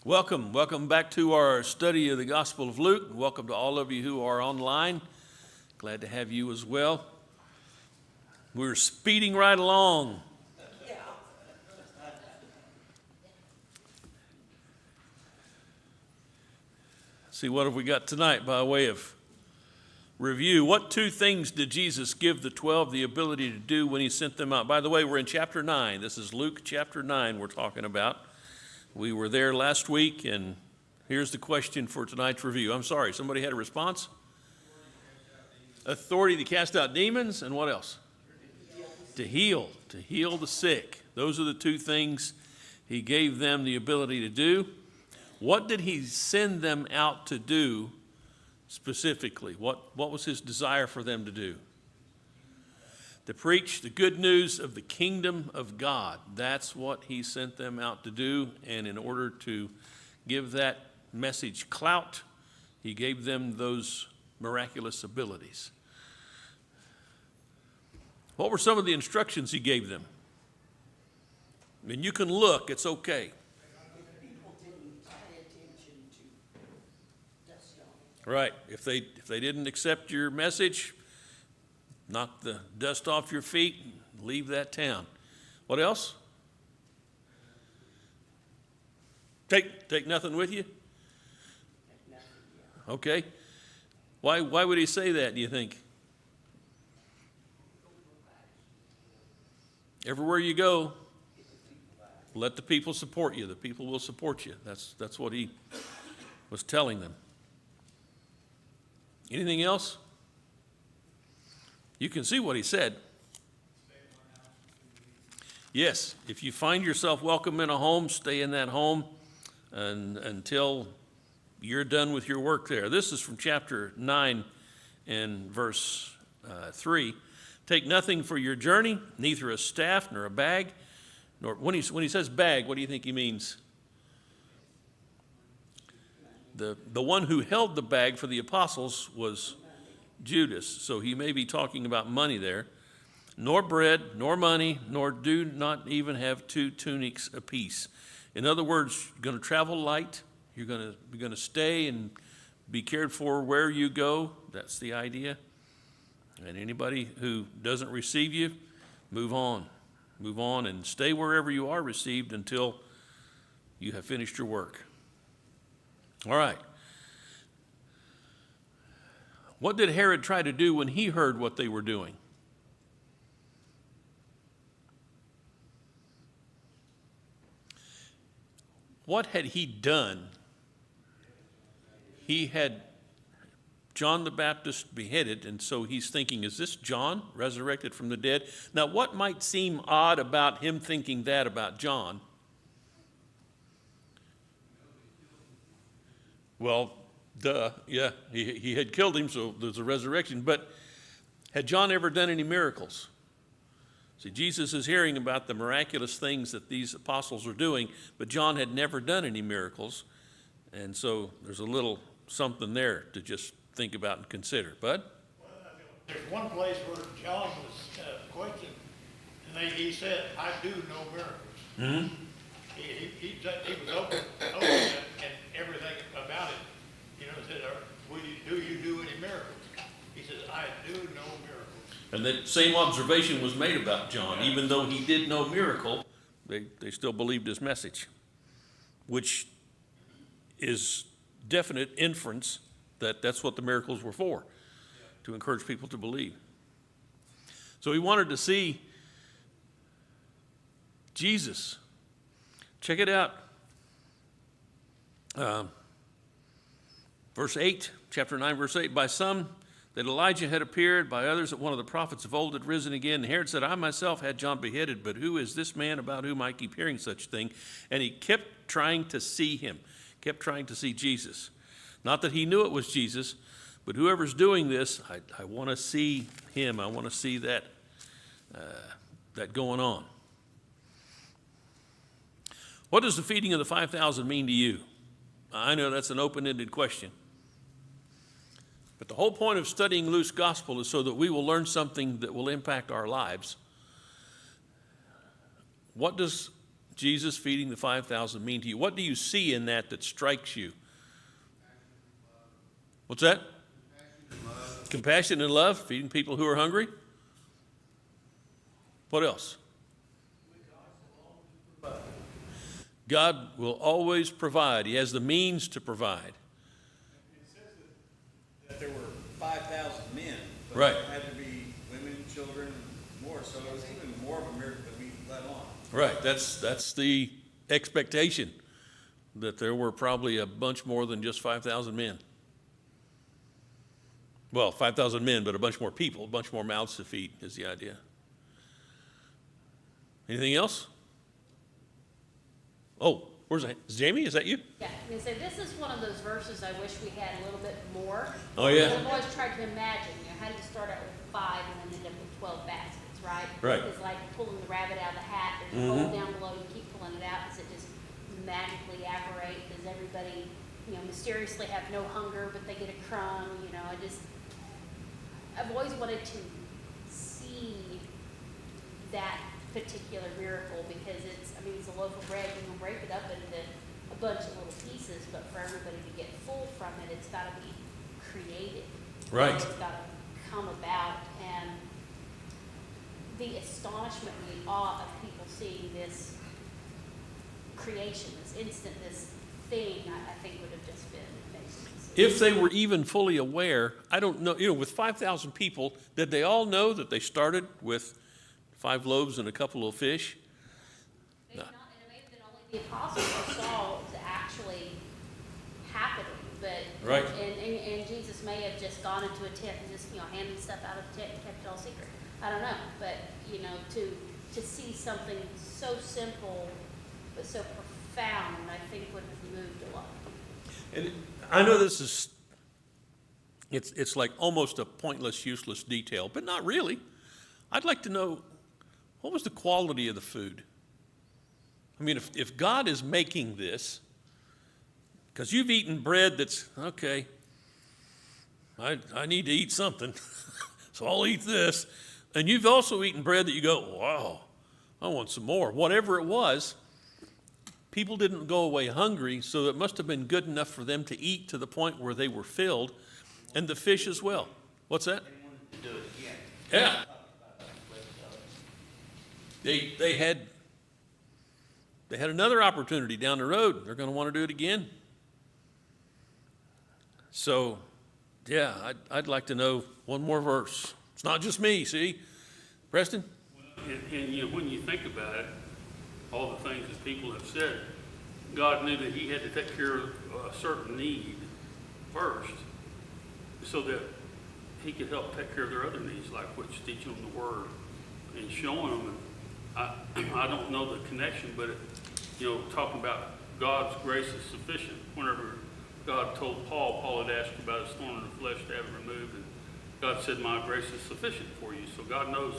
Welcome back to our study of the Gospel of Luke. Welcome to all of you who are online. Glad to have you as well. We're speeding right along. See, what have we got tonight by way of review? What two things did Jesus give the 12 the ability to do when he sent them out? By the way, we're in chapter 9. This is Luke chapter 9 we're talking about. We were there last week, and here's the question for tonight's review. I'm sorry, somebody had a response? Authority to cast out demons, and what else? To heal the sick. Those are the two things he gave them the ability to do. What did he send them out to do specifically? What was his desire for them to do? To preach the good news of the kingdom of God. That's what he sent them out to do. And in order to give that message clout, he gave them those miraculous abilities. What were some of the instructions he gave them? I mean, you can look, it's okay. Right. If they didn't accept your message, knock the dust off your feet and leave that town. What else? Take nothing with you? Okay. Why would he say that, do you think? Everywhere you go, let the people support you. The people will support you. That's what he was telling them. Anything else? You can see what he said. Yes, if you find yourself welcome in a home, stay in that home until you're done with your work there. This is from chapter 9 and verse 3. Take nothing for your journey, neither a staff nor a bag. Nor when he says bag, what do you think he means? The one who held the bag for the apostles was Judas, so he may be talking about money there. Nor bread, nor money, nor do not even have 2 tunics apiece. In other words, you're going to travel light. You're going to stay and be cared for where you go. That's the idea. And anybody who doesn't receive you, move on. Move on and stay wherever you are received until you have finished your work. All right. What did Herod try to do when he heard what they were doing? What had he done? He had John the Baptist beheaded, and so he's thinking, is this John resurrected from the dead? Now, what might seem odd about him thinking that about John? Well, yeah, he had killed him, so there's a resurrection. But had John ever done any miracles? See, Jesus is hearing about the miraculous things that these apostles are doing, but John had never done any miracles. And so there's a little something there to just think about and consider. Bud? Well, there's one place where John was questioned, and he said, I do no miracles. Mm-hmm. He was open and everything about it. You know, said, do you do any miracles? He says, I do no miracles. And that same observation was made about John. Even though he did no miracle, they still believed his message, which is definite inference that that's what the miracles were for, to encourage people to believe. So he wanted to see Jesus. Check it out. Verse 8, chapter 9, verse 8, by some that Elijah had appeared, by others that one of the prophets of old had risen again. And Herod said, I myself had John beheaded, but who is this man about whom I keep hearing such thing? And he kept trying to see him, kept trying to see Jesus. Not that he knew it was Jesus, but whoever's doing this, I want to see him. I want to see that going on. What does the feeding of the 5,000 mean to you? I know that's an open-ended question. But the whole point of studying Luke's gospel is so that we will learn something that will impact our lives. What does Jesus feeding the 5,000 mean to you? What do you see in that strikes you? What's that? Compassion and love, feeding people who are hungry. What else? God will always provide. He has the means to provide. It says that there were 5,000 men, but Right. there had to be women, children, and more. So it was even more of a miracle than we let on. Right, that's the expectation, that there were probably a bunch more than just 5,000 men. Well, 5,000 men, but a bunch more people, a bunch more mouths to feed is the idea. Anything else? Oh, where's that? Jamie, is that you? Yeah, and so this is one of those verses I wish we had a little bit more. Oh, yeah. I've always tried to imagine, how do you start out with 5 and then end up with 12 baskets, right? Right. It's like pulling the rabbit out of the hat. There's a hole down below, you keep pulling it out. Does it just magically apparate? Does everybody, mysteriously have no hunger, but they get a crumb? I've always wanted to see that particular miracle because it's a loaf of bread. You can break it up into a bunch of little pieces, but for everybody to get full from it, it's got to be created. Right. It's got to come about, and the astonishment and the awe of people seeing this creation, this instant, this thing, I think would have just been amazing to see. If they were even fully aware, I don't know, with 5,000 people, did they all know that they started with 5 loaves and a couple of fish? Maybe not, and it may have been only the apostles saw it was actually happening, but. Right. And Jesus may have just gone into a tent and just, handed stuff out of the tent and kept it all secret. I don't know, but, to see something so simple but so profound, I think would have moved a lot. And I know this is, it's like almost a pointless, useless detail, but not really. I'd like to know, what was the quality of the food? If God is making this, because you've eaten bread that's, okay, I need to eat something, so I'll eat this. And you've also eaten bread that you go, wow, I want some more. Whatever it was, people didn't go away hungry, so it must have been good enough for them to eat to the point where they were filled, and the fish as well. What's that? To do it again. Yeah. They had another opportunity down the road. They're going to want to do it again. So, yeah, I'd like to know one more verse. It's not just me, see? Preston? And when you think about it, all the things that people have said, God knew that he had to take care of a certain need first so that he could help take care of their other needs, like which teaching them the word and showing them. I don't know the connection, but talking about God's grace is sufficient. Whenever God told Paul had asked about his thorn in the flesh to have it removed, and God said, my grace is sufficient for you. So God knows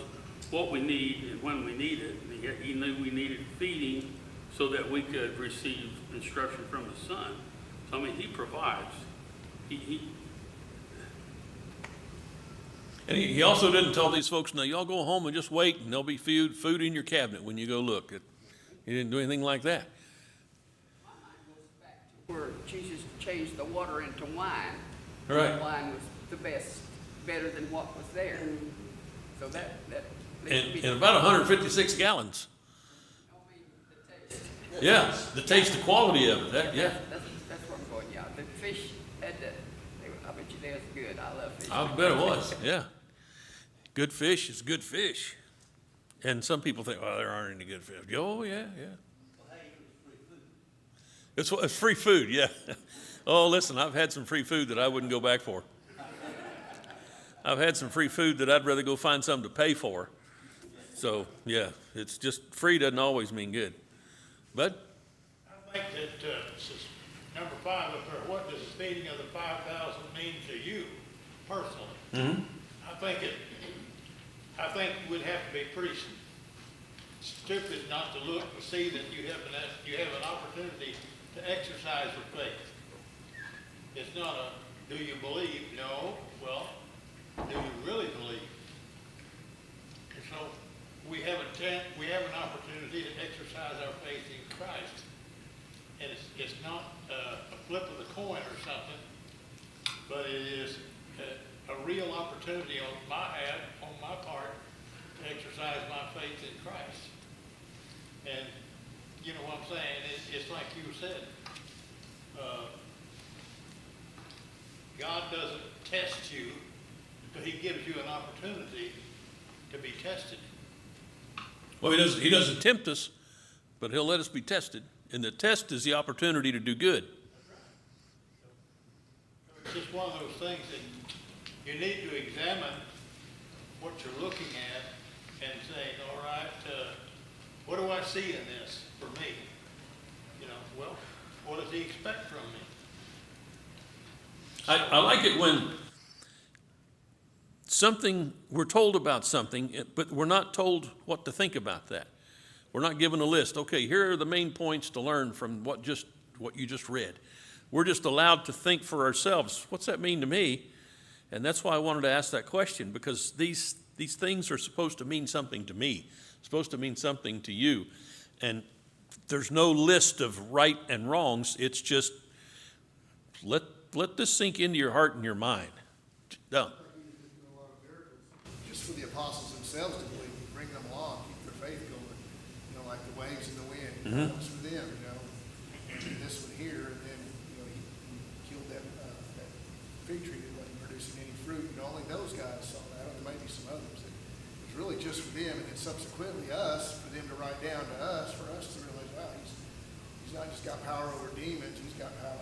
what we need and when we need it. And he knew we needed feeding so that we could receive instruction from his son. So he provides. And he also didn't tell these folks, no, y'all go home and just wait, and there'll be food in your cabinet when you go look. He didn't do anything like that. My mind goes back to where Jesus changed the water into wine. Right. The wine was the best, better than what was there. So that leads me And about 156 gallons. the taste. Yeah, the taste, the quality of it. Yeah. That's where I'm going, yeah. The fish had that, I bet you they was good. I love fish. I bet it was, yeah. Good fish is good fish. And some people think, oh, there aren't any good fish. Oh, yeah. It's free food, yeah. Oh, listen, I've had some free food that I wouldn't go back for. I've had some free food that I'd rather go find something to pay for. So, yeah, it's just free doesn't always mean good. But I think that, this is number 5 up there, what does the feeding of the 5,000 mean to you personally? I think we'd have to be pretty stupid not to look and see that you have an opportunity to exercise your faith. It's not a, do you believe? No. Well, do you really believe? And so we have an opportunity to exercise our faith in Christ. And it's not a flip of the coin or something, but it is a real opportunity on my part, to exercise my faith in Christ. And you know what I'm saying? It's like you said, God doesn't test you, but he gives you an opportunity to be tested. Well, he doesn't tempt us, but he'll let us be tested. And the test is the opportunity to do good. It's just one of those things that you need to examine what you're looking at and say, all right, what do I see in this for me? You know, well, what does he expect from me? I like it when we're told about something, but we're not told what to think about that. We're not given a list. Okay, here are the main points to learn from what you just read. We're just allowed to think for ourselves. What's that mean to me? And that's why I wanted to ask that question, because these things are supposed to mean something to me, supposed to mean something to you. And there's no list of right and wrongs. It's just let this sink into your heart and your mind. Done. Just for the apostles themselves to believe, bring them along, keep their faith going, like the waves in the wind. That was for them, and this one here, and then, he killed that fig tree that wasn't producing any fruit, only those guys saw that, or there may be some others. It was really just for them, and then subsequently us, for them to write down to us, for us to realize, wow, he's not just got power over demons, he's got power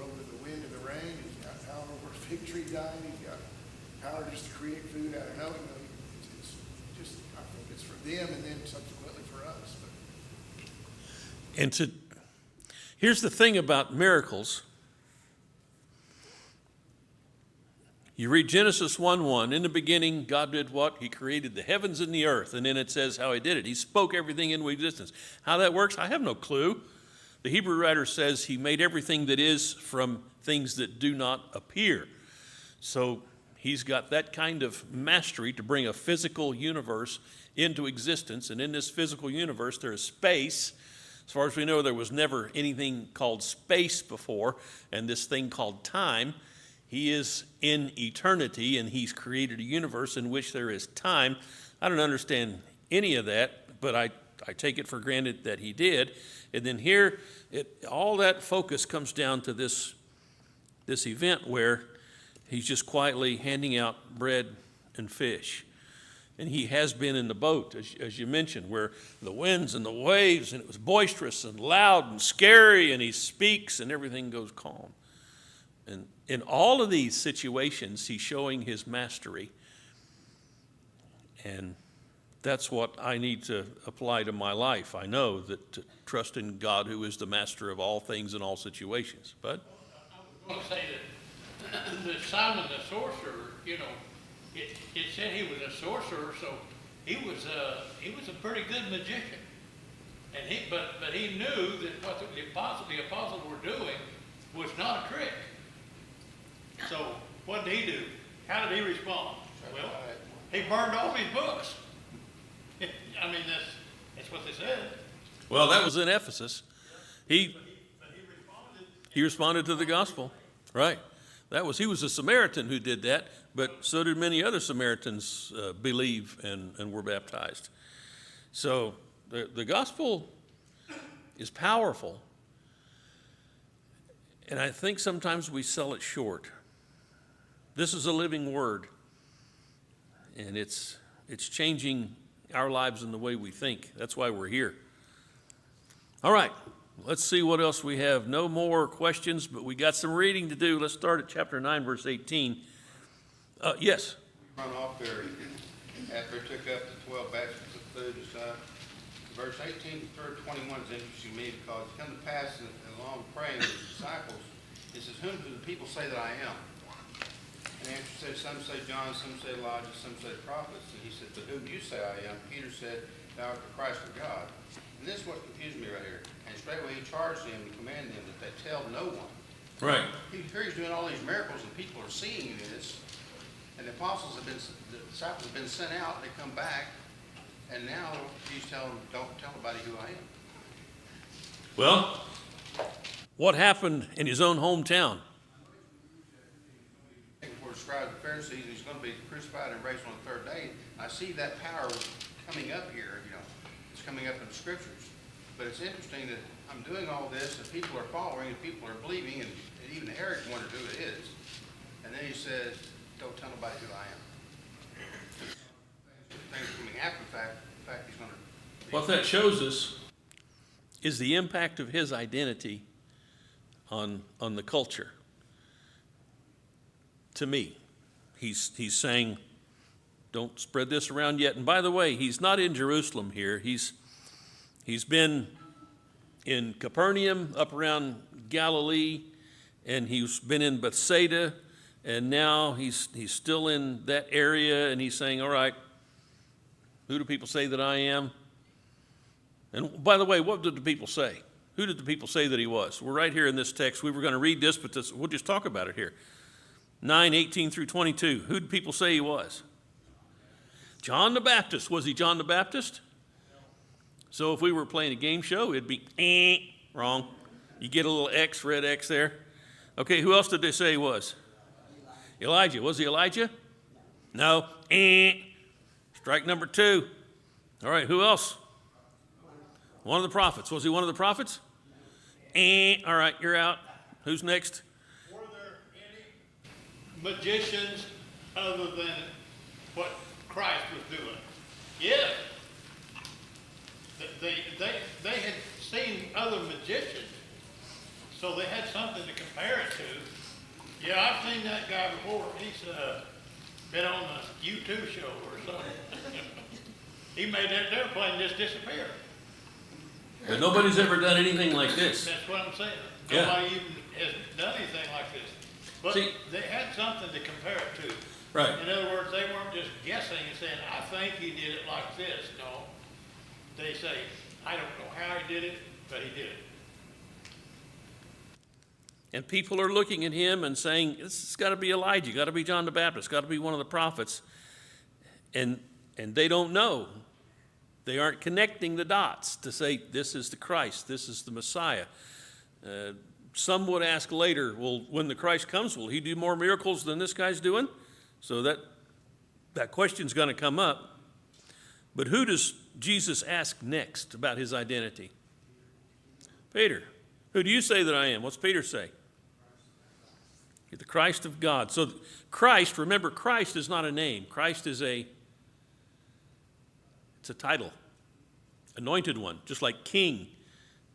over the wind and the rain, he's got power over a fig tree dying, he's got power just to create food out of nothing. It's just, I think it's for them and then subsequently for us. And here's the thing about miracles. You read Genesis 1:1, in the beginning, God did what? He created the heavens and the earth. And then it says how he did it. He spoke everything into existence. How that works, I have no clue. The Hebrew writer says he made everything that is from things that do not appear. So he's got that kind of mastery to bring a physical universe into existence. And in this physical universe, there is space. As far as we know, there was never anything called space before, and this thing called time. He is in eternity, and he's created a universe in which there is time. I don't understand any of that, but I take it for granted that he did. And then here, all that focus comes down to this event where he's just quietly handing out bread and fish. And he has been in the boat, as you mentioned, where the winds and the waves, and it was boisterous and loud and scary, and he speaks and everything goes calm. And in all of these situations, he's showing his mastery. And that's what I need to apply to my life. I know that to trust in God, who is the master of all things in all situations. But I was going to say that Simon the sorcerer, it said he was a sorcerer, so he was a pretty good magician. And but he knew that what the apostles were doing was not a trick. So what did he do? How did he respond? Well, he burned all his books. I mean, that's what they said. well, that was in Ephesus. He responded to the gospel, right? He was a Samaritan who did that, but so did many other Samaritans believe and were baptized. So the gospel is powerful, and I think sometimes we sell it short. This is a living word, and it's changing our lives and the way we think. That's why we're here. All right, let's see what else we have. No more questions, but we got some reading to do. Let's start at chapter 9, verse 18. Yes? Run off there after they took up the 12 baskets of food and stuff. Verse 18 through 21 is interesting to me because it come to pass along praying with his disciples, it says, whom do the people say that I am? And the answer said, some say John, some say Elijah, some say the prophets. And he said, but whom do you say I am? Peter said, thou art the Christ of God. And this is what confused me right here. And straightway he charged them and commanded them that they tell no one. Right. Here he's doing all these miracles and people are seeing this. And the disciples have been sent out. They come back And now he's telling them, don't tell nobody who I am. Well, what happened in his own hometown? Before the scribes and Pharisees, he's going to be crucified and raised on the third day. I see that power coming up here, it's coming up in the scriptures. But it's interesting that I'm doing all this and people are following and people are believing and even Herod wondered who it is. And then he says, don't tell nobody who I am. Things coming after the fact he's going to. What that shows us is the impact of his identity on the culture. To me, he's saying, don't spread this around yet. And by the way, he's not in Jerusalem here. He's been in Capernaum, up around Galilee, and he's been in Bethsaida, and now he's still in that area, and he's saying, all right, who do people say that I am? And by the way, what did the people say? Who did the people say that he was? We're right here in this text. We were going to read this, but we'll just talk about it here. 9:18 through 22. Who did people say he was? John the Baptist. Was he John the Baptist? So if we were playing a game show, it'd be wrong. You get a little X, red X there. Okay, who else did they say he was? Elijah. Was he Elijah? No. Strike number 2. All right, who else? One of the prophets. Was he one of the prophets? All right, you're out. Who's next? Were there any magicians other than what Christ was doing? Yes. They had seen other magicians, so they had something to compare it to. Yeah, I've seen that guy before. He's been on the U2 show or something. He made that airplane just disappear. But nobody's ever done anything like this. That's what I'm saying. Yeah. Nobody even has done anything like this. But See- they had something to compare it to. Right. In other words, they weren't just guessing and saying, I think he did it like this. No. They say, I don't know how he did it, but he did it. And people are looking at him and saying, this has got to be Elijah, got to be John the Baptist, got to be one of the prophets. And they don't know. They aren't connecting the dots to say, this is the Christ, this is the Messiah. Some would ask later, well, when the Christ comes, will he do more miracles than this guy's doing? So that question's going to come up. But who does Jesus ask next about his identity? Peter. Who do you say that I am? What's Peter say? You're the Christ of God. So Christ, remember, Christ is not a name. Christ is it's a title. Anointed one, just like king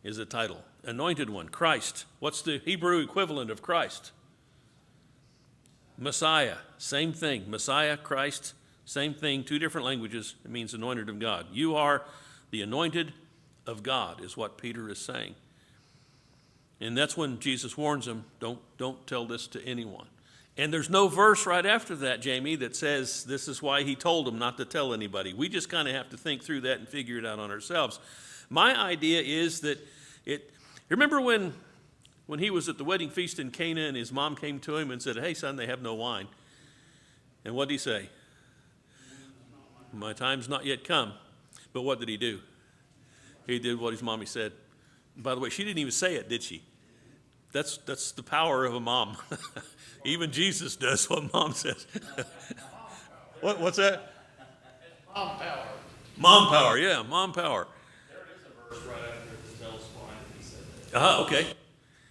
is a title. Anointed one, Christ. What's the Hebrew equivalent of Christ? Messiah, same thing. Messiah, Christ, same thing. 2 different languages. It means anointed of God. You are the anointed of God, is what Peter is saying. And that's when Jesus warns him, don't tell this to anyone. And there's no verse right after that, Jamie, that says this is why he told him not to tell anybody. We just kind of have to think through that and figure it out on ourselves. My idea is that remember when he was at the wedding feast in Cana and his mom came to him and said, hey, son, they have no wine. And what did he say? My time's not yet come. But what did he do? He did what his mommy said. By the way, she didn't even say it, did she? That's the power of a mom. Even Jesus does what mom says. What's that? Mom power. Mom power, yeah, mom power. There is a verse right after the zealous wine that he said that. Okay.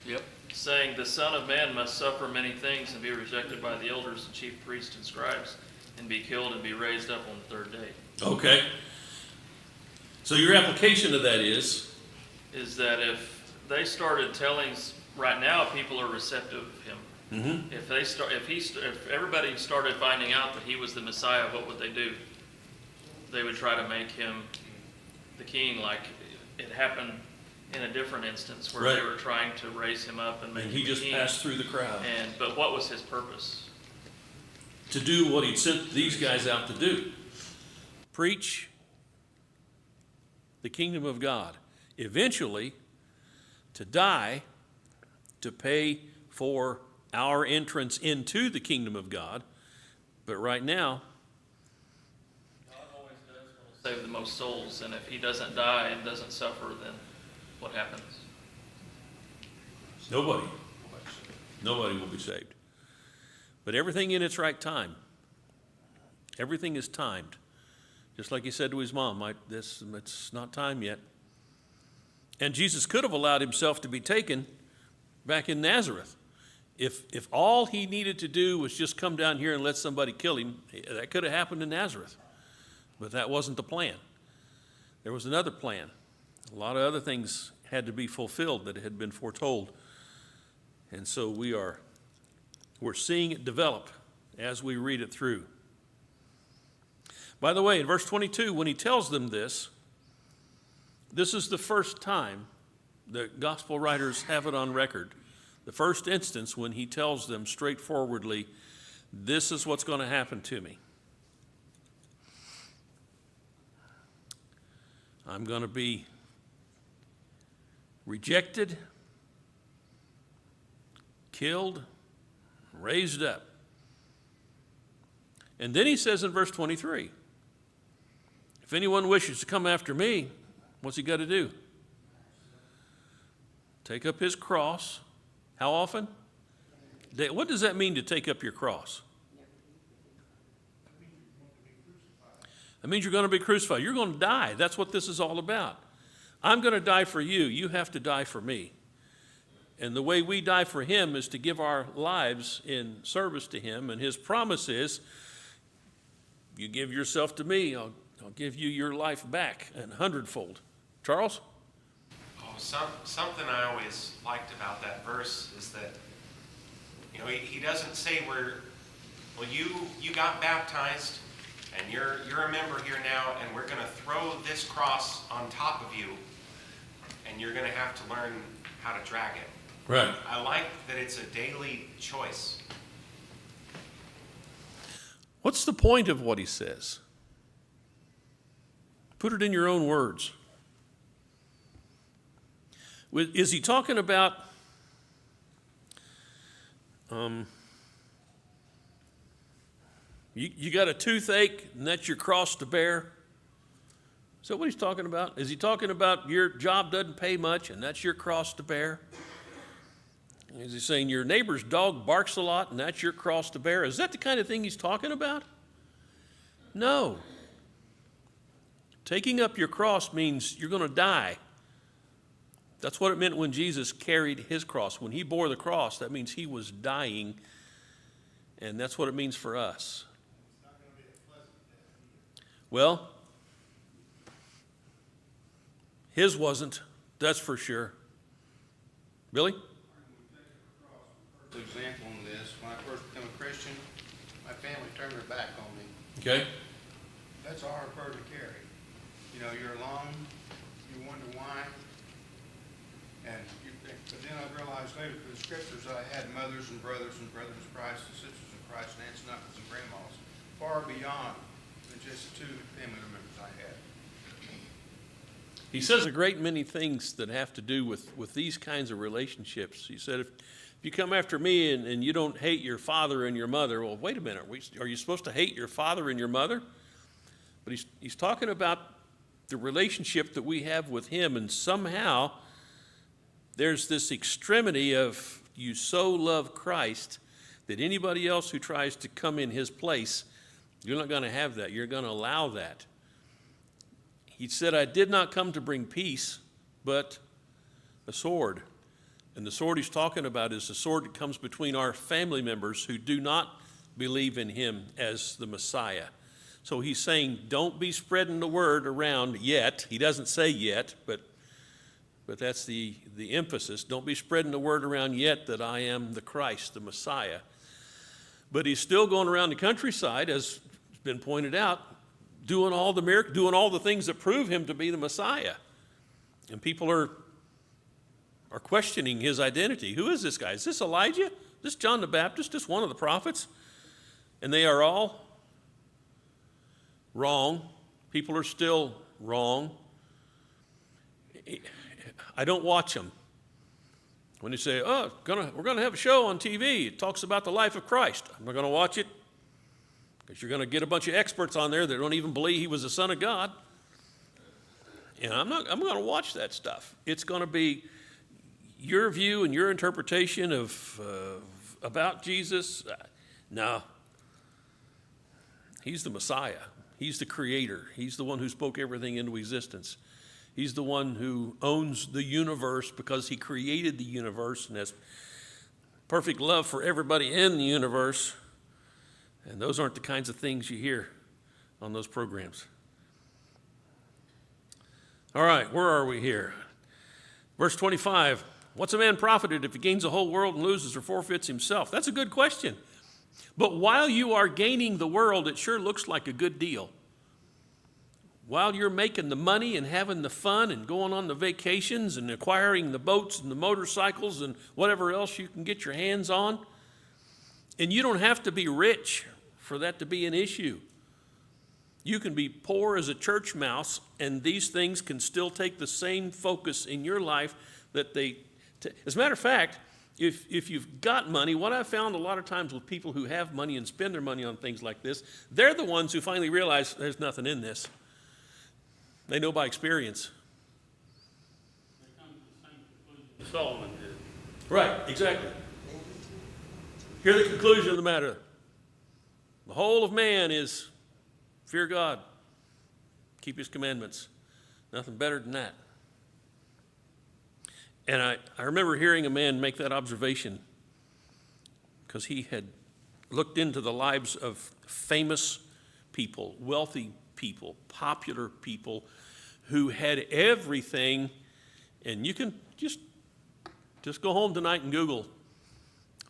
Yep. Saying, the Son of Man must suffer many things and be rejected by the elders and chief priests and scribes and be killed and be raised up on the third day. Okay. So your application of that is That if they started telling, right now people are receptive of him. Mm-hmm. If everybody started finding out that he was the Messiah, what would they do? They would try to make him the king, like it happened in a different instance where Right. they were trying to raise him up and make and him he just king. passed through the crowd But what was his purpose? to do what he'd sent these guys out to do. Preach the kingdom of God. Eventually, to die, to pay for our entrance into the kingdom of God. But right now, God always does what a save the most souls. And if he doesn't die and doesn't suffer, then what happens? Nobody. Nobody will be saved. But everything in its right time. Everything is timed. Just like he said to his mom, it's not time yet. And Jesus could have allowed himself to be taken back in Nazareth. If all he needed to do was just come down here and let somebody kill him, that could have happened in Nazareth. But that wasn't the plan. There was another plan. A lot of other things had to be fulfilled that had been foretold. And so we're seeing it develop as we read it through. By the way, in verse 22, when he tells them this is the first time the gospel writers have it on record. The first instance when he tells them straightforwardly, this is what's going to happen to me. I'm going to be rejected, killed, raised up. And then he says in verse 23, if anyone wishes to come after me, what's he got to do? Take up his cross. How often? What does that mean to take up your cross? That means you're going to be crucified. You're going to die. That's what this is all about. I'm going to die for you. You have to die for me. And the way we die for him is to give our lives in service to him. And his promise is, you give yourself to me, I'll give you your life back and hundredfold. Charles? Oh, something I always liked about that verse is that, he doesn't say you got baptized and you're a member here now and we're going to throw this cross on top of you and you're going to have to learn how to drag it. Right. I like that it's a daily choice. What's the point of what he says? Put it in your own words. Is he talking about you got a toothache and that's your cross to bear? Is that what he's talking about? Is he talking about your job doesn't pay much and that's your cross to bear? Is he saying your neighbor's dog barks a lot and that's your cross to bear? Is that the kind of thing he's talking about? No. Taking up your cross means you're going to die. That's what it meant when Jesus carried his cross. When he bore the cross, that means he was dying, and that's what it means for us. Well, his wasn't, that's for sure. Billy? Example in this, when I first became a Christian, my family turned their back on me. Okay. That's a hard burden to carry. You're alone, you wonder why. But then I realized later through the scriptures I had mothers and brothers in Christ and sisters in Christ and aunts and uncles and grandmas, far beyond than just two family members I had. He says a great many things that have to do with these kinds of relationships. He said, if you come after me and you don't hate your father and your mother, well, wait a minute, are you supposed to hate your father and your mother? But he's talking about the relationship that we have with him, and somehow there's this extremity of you so love Christ that anybody else who tries to come in his place, you're not going to have that. You're going to allow that. He said, I did not come to bring peace, but a sword. And the sword he's talking about is the sword that comes between our family members who do not believe in him as the Messiah. So he's saying, don't be spreading the word around yet. He doesn't say yet, but that's the emphasis. Don't be spreading the word around yet that I am the Christ, the Messiah. But he's still going around the countryside, as has been pointed out, doing all the miracles, doing all the things that prove him to be the Messiah. And people are questioning his identity. Who is this guy? Is this Elijah? Is this John the Baptist? Is this one of the prophets? And they are all wrong. People are still wrong. I don't watch them. When they say, we're going to have a show on TV. It talks about the life of Christ. I'm not going to watch it because you're going to get a bunch of experts on there that don't even believe he was the Son of God. And I'm going to watch that stuff. It's going to be your view and your interpretation of about Jesus. No. He's the Messiah. He's the creator. He's the one who spoke everything into existence. He's the one who owns the universe because he created the universe and has perfect love for everybody in the universe. And those aren't the kinds of things you hear on those programs. All right, where are we here? Verse 25, what's a man profited if he gains the whole world and loses or forfeits himself? That's a good question. But while you are gaining the world, it sure looks like a good deal. While you're making the money and having the fun and going on the vacations and acquiring the boats and the motorcycles and whatever else you can get your hands on, and you don't have to be rich for that to be an issue. You can be poor as a church mouse, and these things can still take the same focus in your life that they... As a matter of fact, if you've got money, what I've found a lot of times with people who have money and spend their money on things like this, they're the ones who finally realize there's nothing in this. They know by experience. They come to the same conclusion Solomon did. Right, exactly. Here's the conclusion of the matter. The whole of man is fear God, keep his commandments. Nothing better than that. And I remember hearing a man make that observation because he had looked into the lives of famous people, wealthy people, popular people who had everything. And you can just go home tonight and Google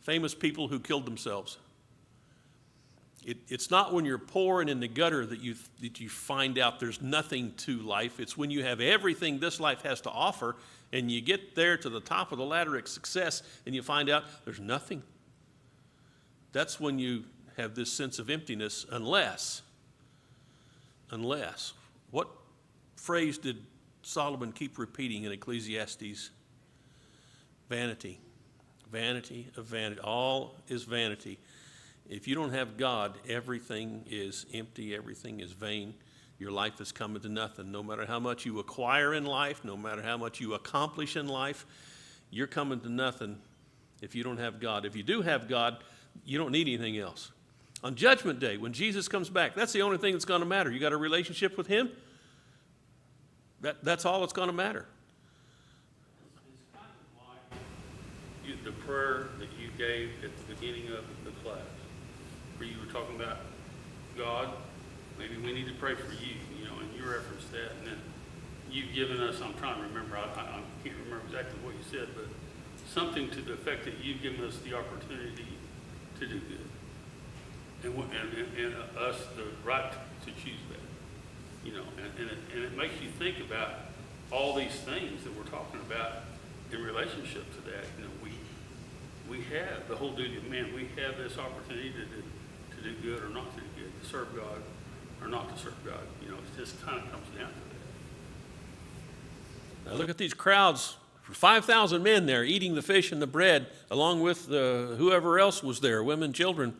famous people who killed themselves. It's not when you're poor and in the gutter that you find out there's nothing to life. It's when you have everything this life has to offer and you get there to the top of the ladder of success and you find out there's nothing. That's when you have this sense of emptiness unless. What phrase did Solomon keep repeating in Ecclesiastes? Vanity. Vanity of vanity. All is vanity. If you don't have God, everything is empty, everything is vain. Your life is coming to nothing. No matter how much you acquire in life, no matter how much you accomplish in life, you're coming to nothing if you don't have God. If you do have God, you don't need anything else. On Judgment Day, when Jesus comes back, that's the only thing that's going to matter. You got a relationship with him? That's all that's going to matter. It's kind of like the prayer that you gave at the beginning of the class, where you were talking about God, maybe we need to pray for you, and you referenced that, and then you've given us, I'm trying to remember, I can't remember exactly what you said, but something to the effect that you've given us the opportunity to do good. And us the right to choose that, and it makes you think about all these things that we're talking about in relationship to that. We have the whole duty of man. We have this opportunity to do good or not to do good, to serve God or not to serve God. It just kind of comes down to that. Now look at these crowds. 5,000 men there eating the fish and the bread, along with whoever else was there, women, children.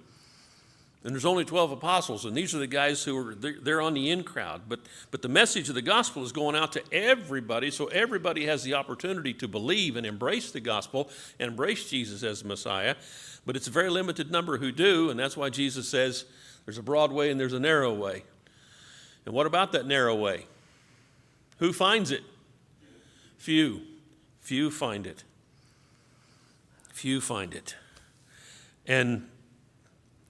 And there's only 12 apostles, and these are the guys who are they're on the in crowd. But the message of the gospel is going out to everybody, so everybody has the opportunity to believe and embrace the gospel and embrace Jesus as the Messiah. But it's a very limited number who do, and that's why Jesus says there's a broad way and there's a narrow way. And what about that narrow way? Who finds it? Few. Few find it. Few find it. And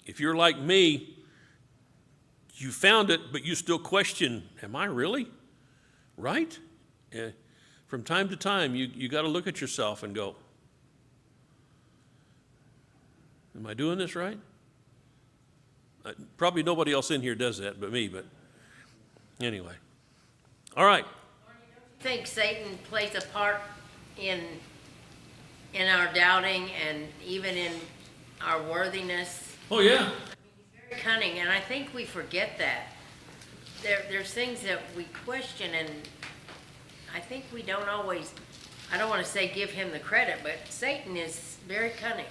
if you're like me, you found it, but you still question, am I really right? From time to time, you got to look at yourself and go, am I doing this right? Probably nobody else in here does that but me, but anyway. All right. I think Satan plays a part in our doubting and even in our worthiness. Oh, yeah. He's very cunning, and I think we forget that. There's things that we question, and I think we don't always, I don't want to say give him the credit, but Satan is very cunning.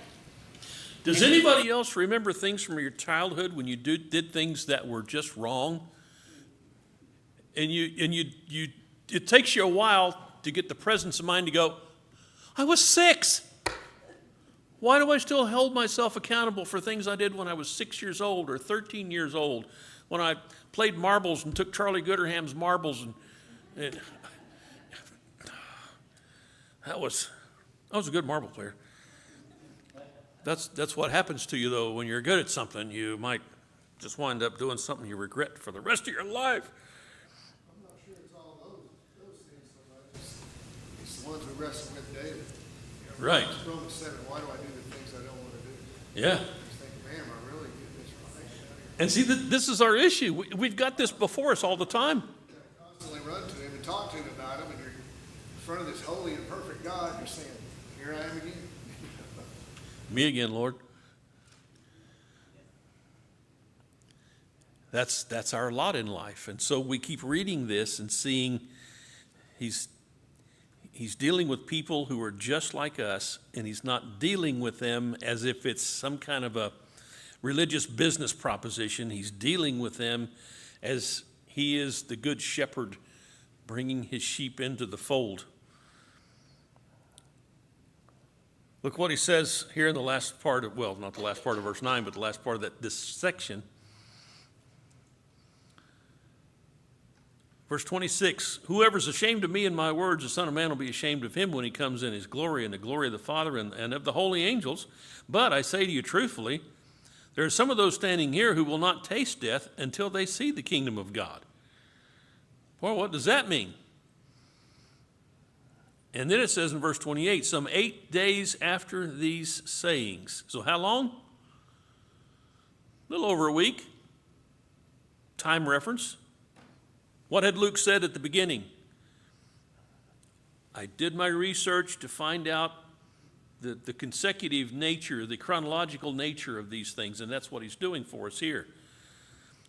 Does anybody else remember things from your childhood when you did things that were just wrong? And it takes you a while to get the presence of mind to go, I was 6. Why do I still hold myself accountable for things I did when I was 6 years old or 13 years old? When I played marbles and took Charlie Gooderham's marbles and I was a good marble player. That's what happens to you, though. When you're good at something, you might just wind up doing something you regret for the rest of your life. I'm not sure it's all those things so much. It's the ones we wrestle with daily. You know, Right. Romans 7, why do I do the things I don't want to do? Yeah. I just think, man, am I really getting this right? And see, this is our issue. We've got this before us all the time. You constantly run to him and talk to him about him, and you're in front of this holy and perfect God, you're saying, here I am again. Me again, Lord. That's our lot in life. And so we keep reading this and seeing he's dealing with people who are just like us, and he's not dealing with them as if it's some kind of a religious business proposition. He's dealing with them as he is the good shepherd bringing his sheep into the fold. Look what he says here in the last part of, well, not the last part of verse 9, but the last part of this section. Verse 26, whoever's ashamed of me and my words, the Son of Man will be ashamed of him when he comes in his glory and the glory of the Father and of the holy angels. But I say to you truthfully, there are some of those standing here who will not taste death until they see the kingdom of God. Well, what does that mean? And then it says in verse 28, some 8 days after these sayings. So how long? A little over a week. Time reference. What had Luke said at the beginning? I did my research to find out the consecutive nature, the chronological nature of these things, and that's what he's doing for us here.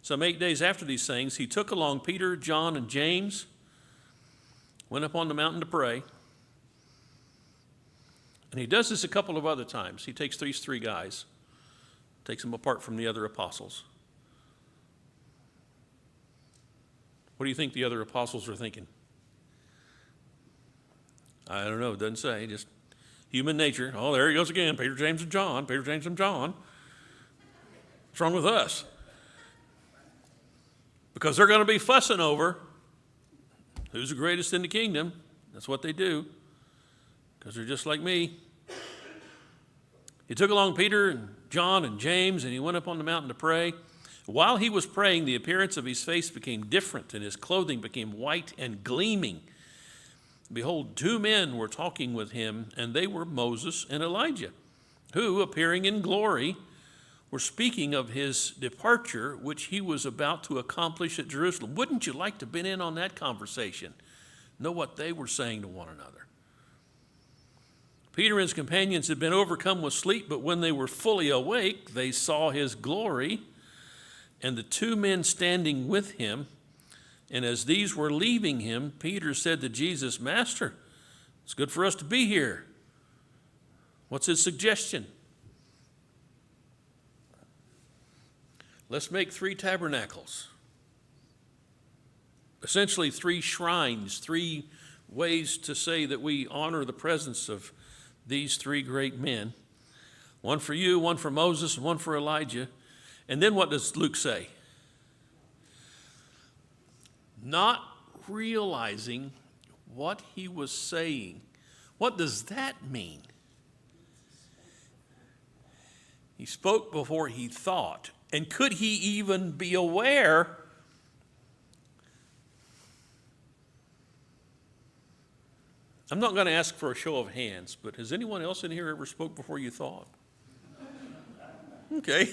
Some 8 days after these things, he took along Peter, John, and James, went up on the mountain to pray. And he does this a couple of other times. He takes these 3 guys, takes them apart from the other apostles. What do you think the other apostles are thinking? I don't know. It doesn't say. Just human nature. Oh, there he goes again. Peter, James, and John. Peter, James, and John. What's wrong with us? Because they're going to be fussing over who's the greatest in the kingdom. That's what they do. Because they're just like me. He took along Peter and John and James, and he went up on the mountain to pray. While he was praying, the appearance of his face became different, and his clothing became white and gleaming. Behold, 2 men were talking with him, and they were Moses and Elijah, who, appearing in glory, were speaking of his departure, which he was about to accomplish at Jerusalem. Wouldn't you like to have been in on that conversation? Know what they were saying to one another. Peter and his companions had been overcome with sleep, but when they were fully awake, they saw his glory and the 2 men standing with him. And as these were leaving him, Peter said to Jesus, Master, it's good for us to be here. What's his suggestion? Let's make 3 tabernacles. Essentially 3 shrines, 3 ways to say that we honor the presence of these 3 great men. One for you, one for Moses, and one for Elijah. And then what does Luke say? Not realizing what he was saying. What does that mean? He spoke before he thought. And could he even be aware I'm not going to ask for a show of hands, but has anyone else in here ever spoke before you thought? Okay.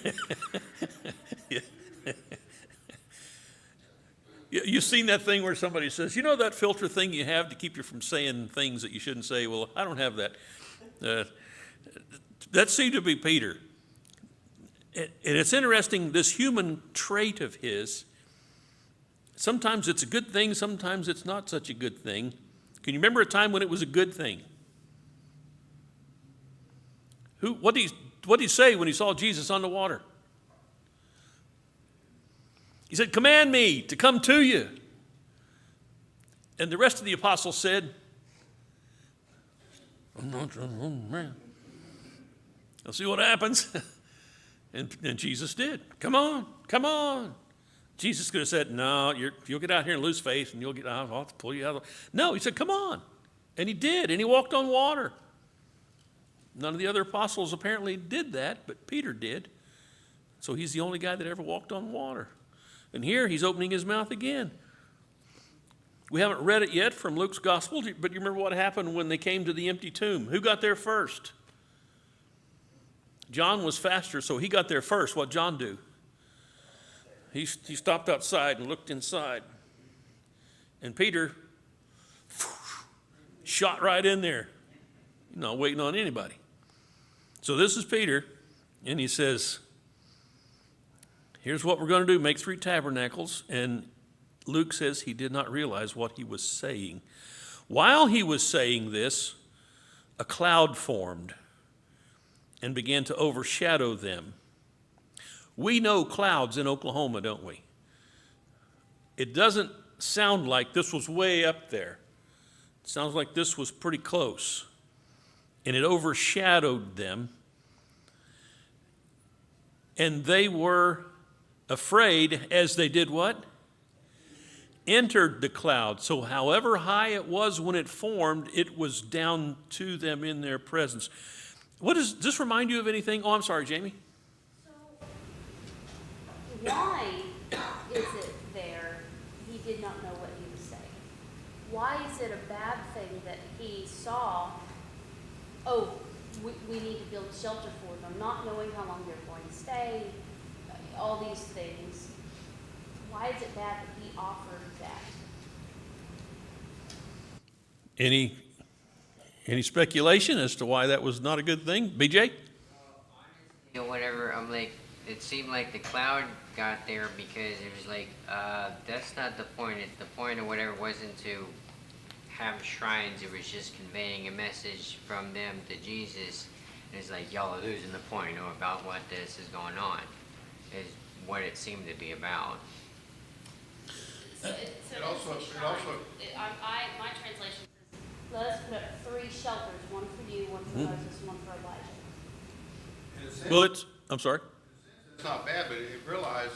You've seen that thing where somebody says, you know that filter thing you have to keep you from saying things that you shouldn't say? Well, I don't have that. That seemed to be Peter. And it's interesting, this human trait of his, sometimes it's a good thing, sometimes it's not such a good thing. Can you remember a time when it was a good thing? What did he say when he saw Jesus on the water? He said, command me to come to you. And the rest of the apostles said, I'm not, oh man. I'll see what happens. And Jesus did. Come on, come on. Jesus could have said, no, you'll get out here and lose faith, and I'll have to pull you out of the... No, he said, come on. And he did, and he walked on water. None of the other apostles apparently did that, but Peter did. So he's the only guy that ever walked on water. And here he's opening his mouth again. We haven't read it yet from Luke's gospel, but you remember what happened when they came to the empty tomb? Who got there first? John was faster, so he got there first. What'd John do? He stopped outside and looked inside. And Peter shot right in there, not waiting on anybody. So this is Peter, and he says, here's what we're going to do, make 3 tabernacles. And Luke says he did not realize what he was saying. While he was saying this, a cloud formed and began to overshadow them. We know clouds in Oklahoma, don't we? It doesn't sound like this was way up there. It sounds like this was pretty close. And it overshadowed them. And they were afraid as they did what? Entered the cloud. So however high it was when it formed, it was down to them in their presence. Does this remind you of anything? Oh, I'm sorry, Jamie. Why is it there? He did not know what he was saying. Why is it a bad thing that he saw, oh, we need to build shelter for them, not knowing how long they're going to stay, all these things. Why is it bad that he offered that? Any speculation as to why that was not a good thing? BJ? Whatever, I'm like, it seemed like the cloud got there because it was like, that's not the point. The point of whatever wasn't to have shrines. It was just conveying a message from them to Jesus. And it's like, y'all are losing the point about what this is going on, is what it seemed to be about. My translation says, let us put up 3 shelters, one for you, one for Moses, one for Elijah. Well, I'm sorry. It's not bad, but you realize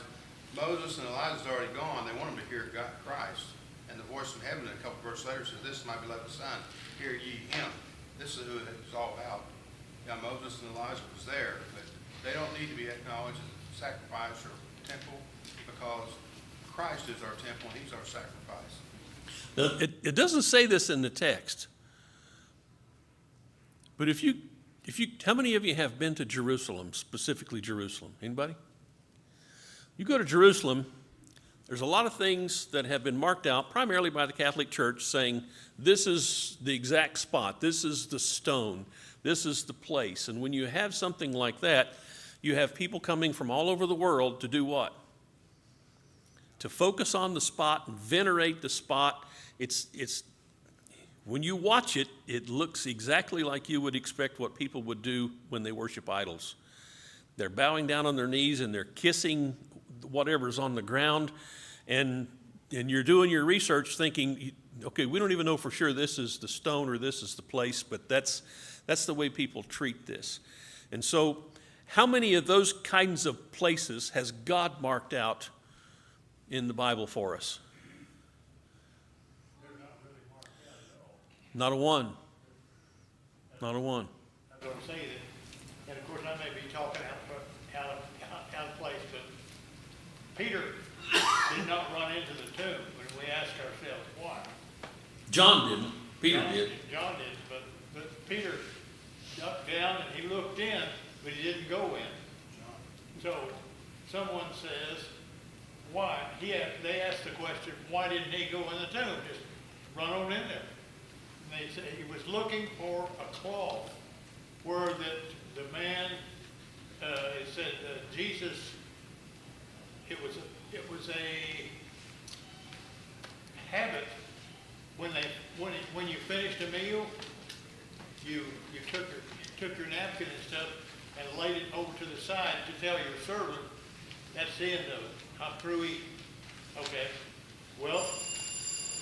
Moses and Elijah's already gone. They want them to hear God, Christ. And the voice from heaven, a couple verses later, says, this is my beloved son, hear ye him. This is who it's all about. Yeah, Moses and Elijah was there, but they don't need to be acknowledged as a sacrifice or temple, because Christ is our temple and he's our sacrifice. Now, it doesn't say this in the text, but how many of you have been to Jerusalem, specifically Jerusalem? Anybody? You go to Jerusalem, there's a lot of things that have been marked out, primarily by the Catholic Church, saying this is the exact spot, this is the stone, this is the place. And when you have something like that, you have people coming from all over the world to do what? To focus on the spot and venerate the spot. It's when you watch it, it looks exactly like you would expect what people would do when they worship idols. They're bowing down on their knees and they're kissing whatever's on the ground, and you're doing your research thinking, okay, we don't even know for sure this is the stone or this is the place, but that's the way people treat this. And so how many of those kinds of places has God marked out in the Bible for us? Not a one. Not a one. I'm going to say that, and of course I may be talking out of place, but Peter did not run into the tomb when we ask ourselves why. John didn't. Peter did. John did, but Peter ducked down and he looked in, but he didn't go in. So someone says, why? They asked the question, why didn't he go in the tomb? Just run on in there. And they say he was looking for a cloth where the man, it said Jesus, it was a habit when you finished a meal, you took your napkin and stuff and laid it over to the side to tell your servant, that's the end of it. I'm through eating. Okay. Well,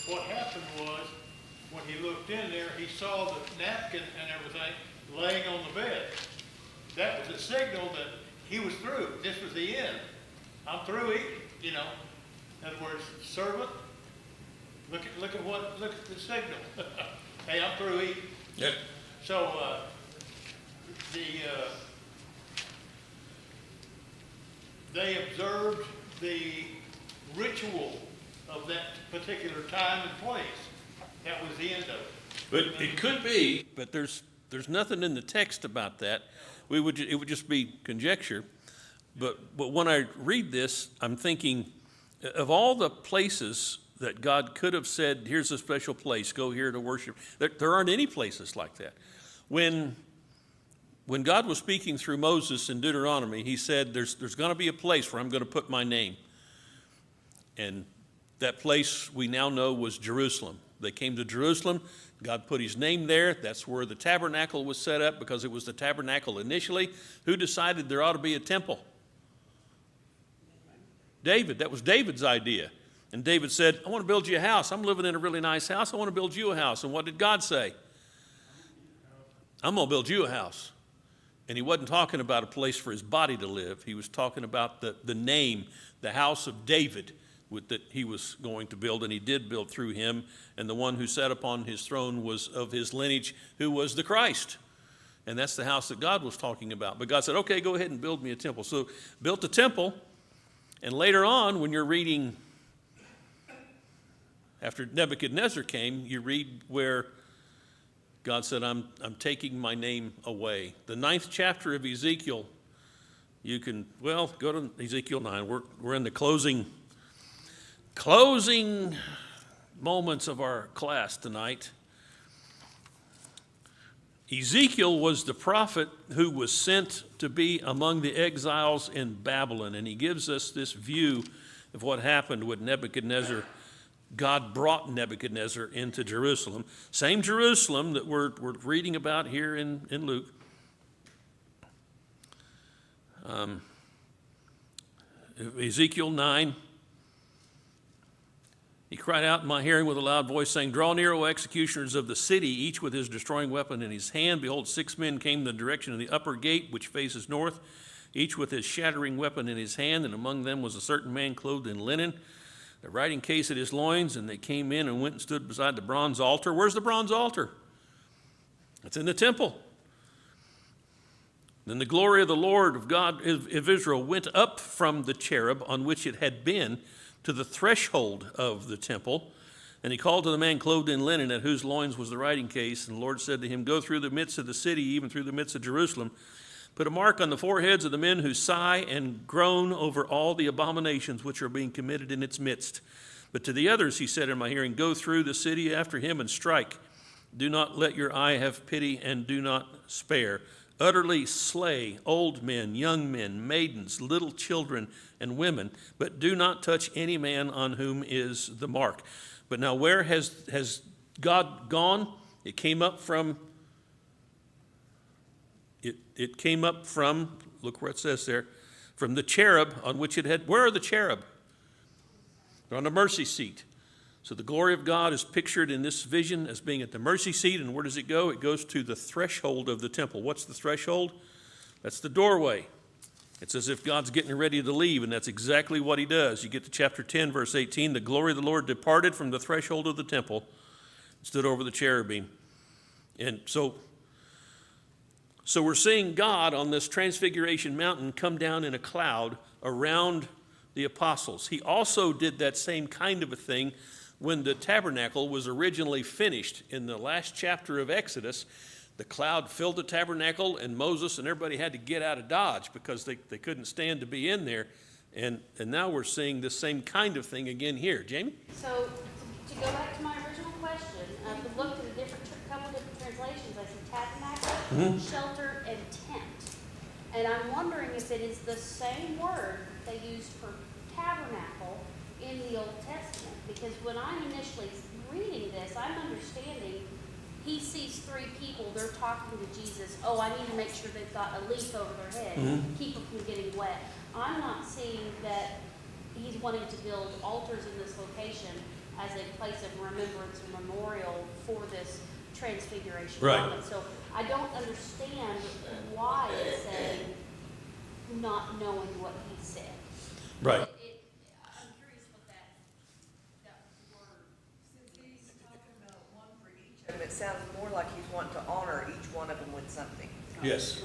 what happened was, when he looked in there, he saw the napkin and everything laying on the bed. That was a signal that he was through. This was the end. I'm through eating, you know. In other words, servant, look at the signal. Hey, I'm through eating. Yep. So, they observed the ritual of that particular time and place. That was the end of it. But it could be, but there's nothing in the text about that. It would just be conjecture. But when I read this, I'm thinking of all the places that God could have said, here's a special place, go here to worship. There aren't any places like that. When God was speaking through Moses in Deuteronomy, he said, there's going to be a place where I'm going to put my name. And that place we now know was Jerusalem. They came to Jerusalem. God put his name there. That's where the tabernacle was set up, because it was the tabernacle initially. Who decided there ought to be a temple? David. That was David's idea. And David said, I want to build you a house. I'm living in a really nice house. I want to build you a house. And what did God say? I'm going to build you a house. And he wasn't talking about a place for his body to live. He was talking about the name, the house of David, that he was going to build, and he did build through him. And the one who sat upon his throne was of his lineage, who was the Christ. And that's the house that God was talking about. But God said, okay, go ahead and build me a temple. So built a temple, and later on, when you're reading, after Nebuchadnezzar came, you read where God said, I'm taking my name away. The 9th chapter of Ezekiel, you can, well, go to Ezekiel 9. We're in the closing moments of our class tonight. Ezekiel was the prophet who was sent to be among the exiles in Babylon, and he gives us this view of what happened with Nebuchadnezzar. God brought Nebuchadnezzar into Jerusalem, same Jerusalem that we're reading about here in Luke. Ezekiel 9. He cried out in my hearing with a loud voice, saying, Draw near, O executioners of the city, each with his destroying weapon in his hand. Behold, 6 men came in the direction of the upper gate, which faces north, each with his shattering weapon in his hand. And among them was a certain man clothed in linen, the writing case at his loins. And they came in and went and stood beside the bronze altar. Where's the bronze altar? It's in the temple. Then the glory of the Lord of God of Israel went up from the cherub on which it had been to the threshold of the temple. And he called to the man clothed in linen, at whose loins was the writing case. And the Lord said to him, Go through the midst of the city, even through the midst of Jerusalem. Put a mark on the foreheads of the men who sigh and groan over all the abominations which are being committed in its midst. But to the others he said in my hearing, Go through the city after him and strike. Do not let your eye have pity, and do not spare. Utterly slay old men, young men, maidens, little children, and women, but do not touch any man on whom is the mark. But now where has God gone? It came up from, look where it says there, from the cherub on which it had, where are the cherub? They're on the mercy seat. So the glory of God is pictured in this vision as being at the mercy seat. And where does it go? It goes to the threshold of the temple. What's the threshold? That's the doorway. It's as if God's getting ready to leave, and that's exactly what he does. You get to chapter 10, verse 18. The glory of the Lord departed from the threshold of the temple and stood over the cherubim. And so we're seeing God on this Transfiguration Mountain come down in a cloud around the apostles. He also did that same kind of a thing when the tabernacle was originally finished. In the last chapter of Exodus, the cloud filled the tabernacle, and Moses and everybody had to get out of Dodge because they couldn't stand to be in there. And now we're seeing the same kind of thing again here. Jamie? So, to go back to my original question, we looked at a couple different translations. I said tabernacle, shelter, and tent. And I'm wondering if it is the same word they used for tabernacle in the Old Testament. Because when I'm initially reading this, I'm understanding he sees 3 people, they're talking to Jesus. Oh, I need to make sure they've got a leaf over their head, keep them from getting wet. I'm not seeing that he's wanting to build altars in this location as a place of remembrance and memorial for this transfiguration Right. moment. So I don't understand why it's saying not knowing what he said. Right. I'm curious what that word. Since he's talking about one for each of them, it sounds more like he's wanting to honor each one of them with something. Yes.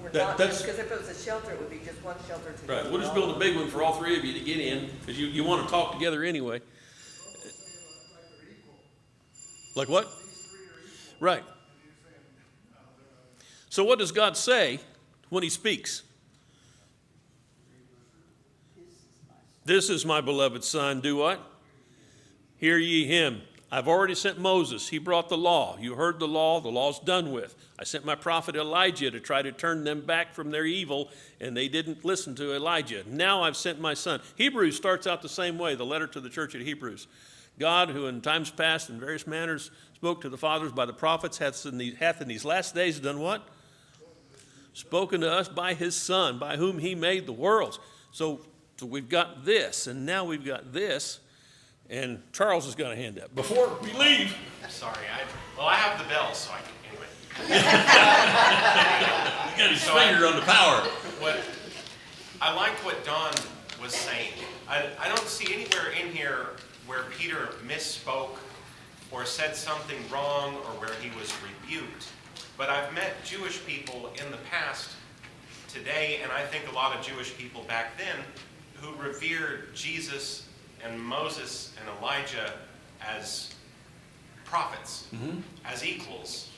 We're That- not, that's- because if it was a shelter, it would be just one shelter to. Right, we'll just build a big one for all three of you to get in, because you want to talk together anyway. Like what? Right. So what does God say when he speaks? This is my beloved son. Do what? Hear ye him. I've already sent Moses. He brought the law. You heard the law. The law's done with. I sent my prophet Elijah to try to turn them back from their evil, and they didn't listen to Elijah. Now I've sent my son. Hebrews starts out the same way, the letter to the church at Hebrews. God, who in times past in various manners spoke to the fathers by the prophets, hath in these last days done what? Spoken to us by his Son, by whom he made the worlds. So we've got this, and now we've got this, and Charles has got a hand up. Before we leave. Sorry, I have the bell, so I can, anyway. He got his finger on the power. I like what Don was saying. I don't see anywhere in here where Peter misspoke or said something wrong or where he was rebuked. But I've met Jewish people in the past today, and I think a lot of Jewish people back then, who revered Jesus and Moses and Elijah as prophets, as equals.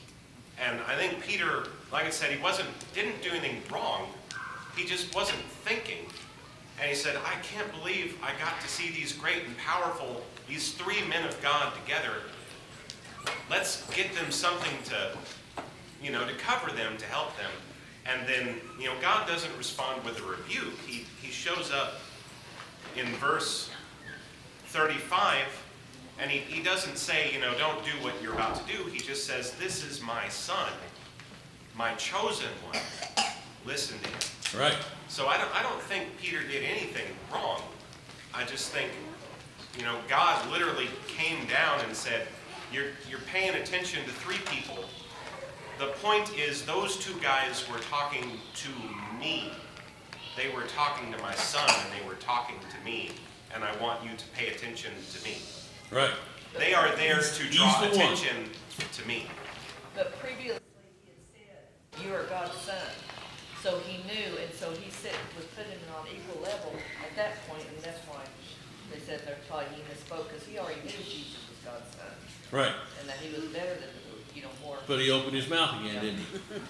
And I think Peter, like I said, he didn't do anything wrong. He just wasn't thinking. And he said, I can't believe I got to see these great and powerful, these three men of God together. Let's get them something to cover them, to help them. And then, God doesn't respond with a rebuke. He shows up in verse 35, and he doesn't say, don't do what you're about to do. He just says, this is my son, my chosen one. Listen to him. Right. So I don't think Peter did anything wrong. I just think, God literally came down and said, you're paying attention to three people. The point is, those two guys were talking to me. They were talking to my son, and they were talking to me, and I want you to pay attention to me. Right. They are there to draw He's the one. attention to me. But previously he had said, you are God's son. So he knew, and so he was putting him on equal level at that point, and that's why they said they're probably he misspoke, because he already knew Jesus was God's son. Right. And that he was better than, more. But he opened his mouth again, didn't he?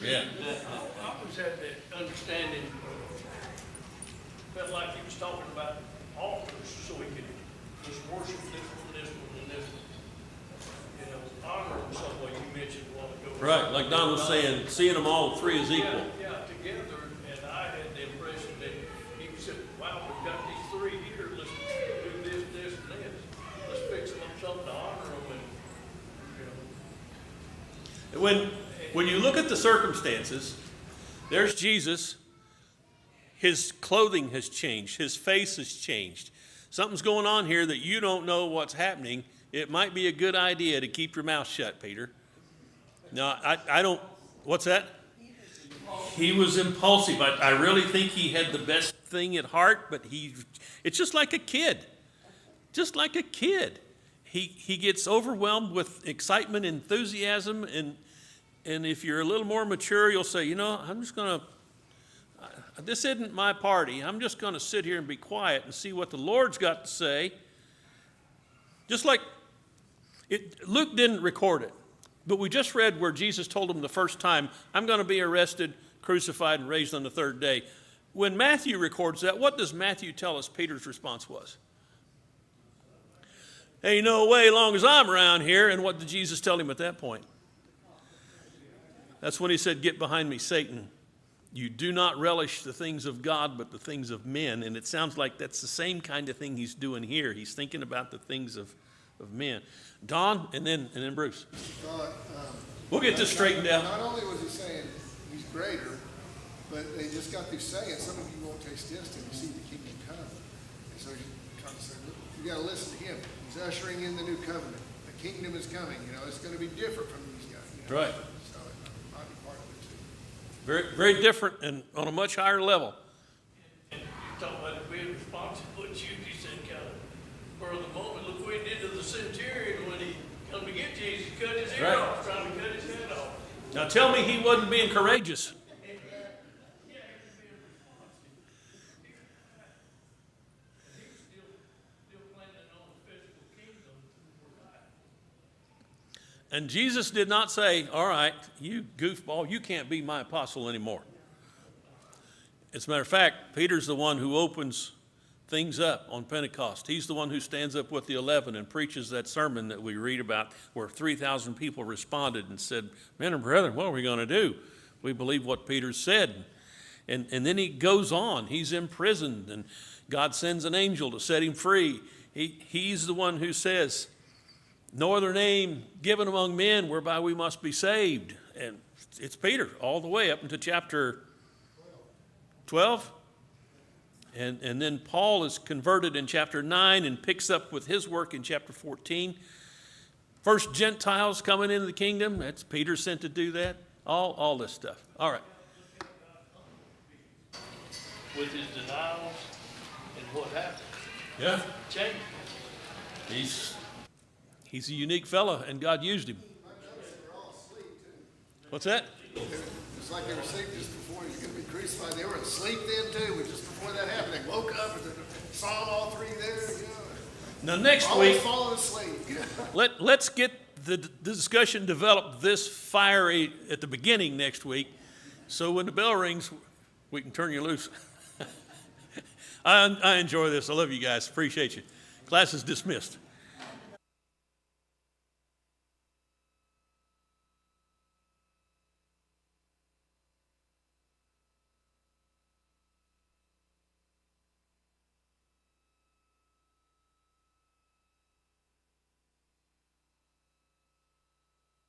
Yeah. I always had that understanding, felt like he was talking about altars, so he could just worship this one and this one, honor in some way. You mentioned a while ago. Right, like Don was saying, seeing them all three as equal. Yeah, together, and I had the impression that he said, wow, we've got these three here, let's do this, this, and this. Let's fix them up something to honor them, and, When you look at the circumstances, there's Jesus. His clothing has changed. His face has changed. Something's going on here that you don't know what's happening. It might be a good idea to keep your mouth shut, Peter. No, I don't. What's that? He was impulsive. I really think he had the best thing at heart, but it's just like a kid. Just like a kid. He gets overwhelmed with excitement, enthusiasm, and if you're a little more mature, you'll say, I'm just going to, this isn't my party. I'm just going to sit here and be quiet and see what the Lord's got to say. Just like, Luke didn't record it, but we just read where Jesus told him the first time, I'm going to be arrested, crucified, and raised on the third day. When Matthew records that, what does Matthew tell us Peter's response was? Ain't no way long as I'm around here. And what did Jesus tell him at that point? That's when he said, get behind me, Satan. You do not relish the things of God, but the things of men. And it sounds like that's the same kind of thing he's doing here. He's thinking about the things of men. Don, and then Bruce. We'll get this straightened out. Not only was he saying he's greater, but they just got through saying, some of you won't taste this till you see the kingdom come. And so trying to say, you gotta listen to him. He's ushering in the new covenant. The kingdom is coming, you know, it's gonna be different from these guys. You know? Right. So it might be part of it too. Very, very different and on a much higher level. And you talk about it being responsible, what you said kind of, for the moment, look what he did to the centurion when he come to get Jesus, cut his ear Right. off, trying to cut his head off. Now tell me he wasn't being courageous. And Jesus did not say, all right, you goofball, you can't be my apostle anymore. As a matter of fact, Peter's the one who opens things up on Pentecost. He's the one who stands up with the 11 and preaches that sermon that we read about where 3,000 people responded and said, men and brethren, what are we going to do? We believe what Peter said. And then he goes on. He's imprisoned, and God sends an angel to set him free. He's the one who says, no other name given among men whereby we must be saved. And it's Peter all the way up into chapter 12. And then Paul is converted in chapter 9 and picks up with his work in chapter 14. First Gentiles coming into the kingdom. That's Peter sent to do that. All this stuff. All right. With his denials and what happened. Yeah. Changed. He's a unique fellow, and God used him. What's that? It's like they were asleep just before he was gonna be crucified. They were asleep then too, but just before that happened, they woke up and saw them all three there, you know. Now next Always week, falling asleep. let's get the discussion developed this fiery at the beginning next week, so when the bell rings, we can turn you loose. I enjoy this. I love you guys. Appreciate you. Class is dismissed.